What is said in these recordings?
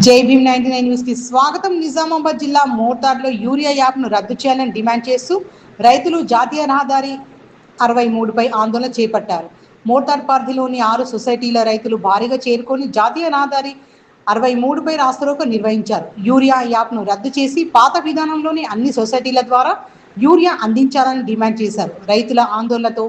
జై భీమ్ 99 న్యూస్ కి స్వాగతం. నిజామాబాద్ జిల్లా మోర్తాడ్లో యూరియా యాప్ను రద్దు చేయాలని డిమాండ్ చేస్తూ రైతులు జాతీయ రహదారి 63పై ఆందోళన చేపట్టారు. మోర్తాడ్ పరిధిలోని 6 సొసైటీల రైతులు భారీగా చేరుకొని జాతీయ రహదారి 63పై రాస్తారోకో నిర్వహించారు. యూరియా యాప్ను రద్దు చేసి పాత విధానంలోని అన్ని సొసైటీల ద్వారా యూరియా అందించాలని డిమాండ్ చేశారు. రైతుల ఆందోళనతో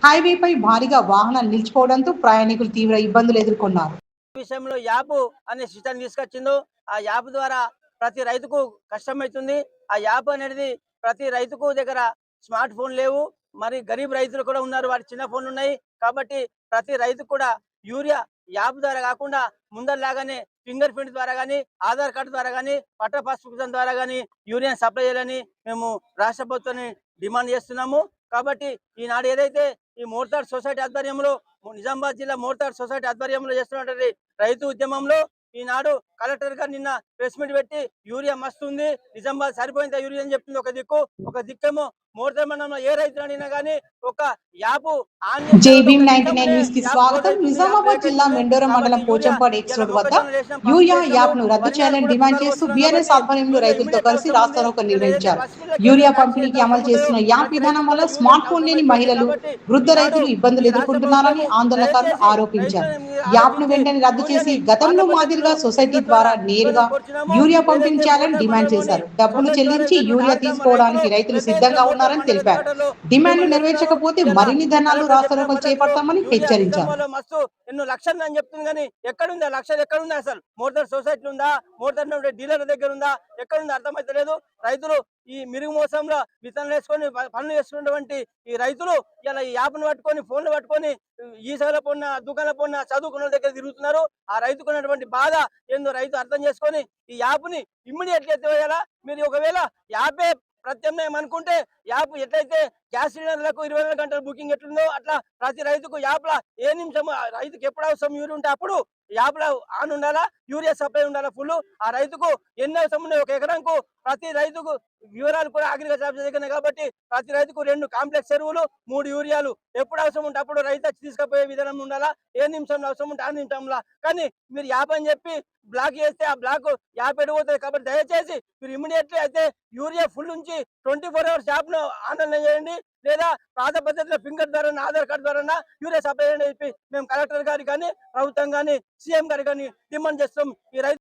హైవేపై భారీగా వాహనాలు నిలిచిపోవడంతో ప్రయాణికులు తీవ్ర ఇబ్బందులు ఎదుర్కొన్నారు. విషయంలో యాప్ అనే సిస్టమ్ తీసుకొచ్చిందో ఆ యాప్ ద్వారా ప్రతి రైతుకు కష్టమవుతుంది. ఆ యాప్ అనేది ప్రతి రైతుకు దగ్గర స్మార్ట్ ఫోన్ లేవు, మరి గరీబ్ రైతులు కూడా ఉన్నారు, వాటి చిన్న ఫోన్లు ఉన్నాయి. కాబట్టి ప్రతి రైతు కూడా యూరియా యాప్ ద్వారా కాకుండా ముందరలాగానే ఫింగర్ ప్రింట్ ద్వారా కానీ, ఆధార్ కార్డు ద్వారా కానీ, పట్ట పాస్బుక్ ద్వారా కానీ యూరియా సప్లై చేయాలని మేము రాష్ట్ర ప్రభుత్వాన్ని డిమాండ్ చేస్తున్నాము. కాబట్టి ఈనాడు ఏదైతే ఈ మోర్తాడ్ సొసైటీ ఆధ్వర్యంలో, నిజామాబాద్ జిల్లా మోర్తాడ్ సొసైటీ ఆధ్వర్యంలో చేస్తున్నటువంటి రైతు ఉద్యమంలో ఈనాడు కలెక్టర్ గారు నిన్న ప్రెస్ మీట్ పెట్టి యూరియా మస్తుంది, నిజామాబాద్ సరిపోయింది యూరియా అని చెప్తుంది ఒక దిక్కు. ఒక దిక్కేమో మోర్తాడ్ మండలంలో ఏ రైతు అడిగినా కానీ ఒక యాప్ జై భీమ్ 99 న్యూస్ కి స్వాగతం. నిజామాబాద్ జిల్లా మెండోరా మండలం పోచంపాడు ఎక్స్ రోడ్ వద్ద యూరియా యాప్ ను రద్దు చేయాలని డిమాండ్ చేస్తూ బీఆర్ఎస్ ఆధ్వర్యంలో రైతులతో కలిసి రాస్తారోకో నిర్వహించారు. యూరియా పంపిణీకి అమలు చేస్తున్న యాప్ విధానం వల్ల స్మార్ట్ ఫోన్ లేని మహిళలు, వృద్ధ రైతులు ఇబ్బందులు ఎదుర్కొంటున్నారని ఆందోళనకారులు ఆరోపించారు. యాప్ ను వెంటనే రద్దు చేసి గతంలో మాదిరిగా సొసైటీ ద్వారా నేరుగా యూరియా పంపిణీ చేయాలని డిమాండ్ చేశారు. డబ్బులు చెల్లించి యూరియా తీసుకోవడానికి రైతులు సిద్ధంగా ఉన్నారని తెలిపారు. డిమాండ్లు నెరవేర్చకపోతే మరిన్ని ధనాలు రాస్తారోకోలు చేపడతామని హెచ్చరించారు. ఎన్నో లక్షలు అని చెప్తుంది కానీ ఎక్కడుంది ఆ లక్షలు? ఎక్కడుంది అసలు? మోటార్ సొసైటీ ఉందా? మోటార్ డీలర్ దగ్గర ఉందా? ఎక్కడుంది అర్థమైతే లేదు. రైతులు ఈ మిరుగు మోసంలో విత్తనాలు వేసుకొని పనులు చేసుకున్నటువంటి ఈ రైతులు ఇలా ఈ యాప్ను పట్టుకొని, ఫోన్లు పట్టుకొని ఈ సగల పొన్న దుకాణాల పొన్న చదువుకున్న దగ్గర తిరుగుతున్నారు. ఆ రైతుకున్నటువంటి బాధ ఏందో రైతు అర్థం చేసుకొని ఈ యాప్ని ఇమ్మీడియట్గా ఎత్తివేయాలా. మీరు ఒకవేళ యాపే ప్రత్యామ్నాయం అనుకుంటే యాప్ ఎట్లయితే గ్యాస్ సిలిండర్లకు 24 గంటల బుకింగ్ ఎట్లుందో అట్లా ప్రతి రైతుకు యాప్లా ఏ నిమిషం రైతుకు ఎప్పుడు అవసరం యూరియా ఉంటే అప్పుడు యాప్లో ఆన్ ఉండాలా, యూరియా సప్లై ఉండాలా ఫుల్. ఆ రైతుకు ఎన్ని అవసరం ఉన్నాయి, ఒక ఎకరానికి ప్రతి రైతుకు వివరాలు కూడా అగ్రికల్చర్ ఆఫీస్ దగ్గర కాబట్టి ప్రతి రైతుకు 2 కాంప్లెక్స్ ఎరువులు, 3 యూరియాలు ఎప్పుడు అవసరం ఉంటే అప్పుడు రైతు వచ్చి తీసుకుపోయే విధానం ఉండాలా. ఏ నిమిషంలో అవసరం ఉంటే ఆ నిమిషంలో. కానీ మీరు యాప్ అని చెప్పి బ్లాక్ చేస్తే ఆ బ్లాక్ యాప్ ఎడిపోతుంది. కాబట్టి దయచేసి మీరు ఇమ్మీడియట్లీ అయితే యూరియా ఫుల్ నుంచి 24 అవర్స్ యాప్ ను ఆన్లైన్ చేయండి, లేదా పాత పద్ధతిలో ఫింగర్ ద్వారా, ఆధార్ కార్డు ద్వారా యూరియా సప్లై చేయండి చెప్పి మేము కలెక్టర్ గారికి కానీ, ప్రభుత్వం కానీ, సీఎం గారికి కానీ డిమాండ్ చేస్తాం. ఈ రైతు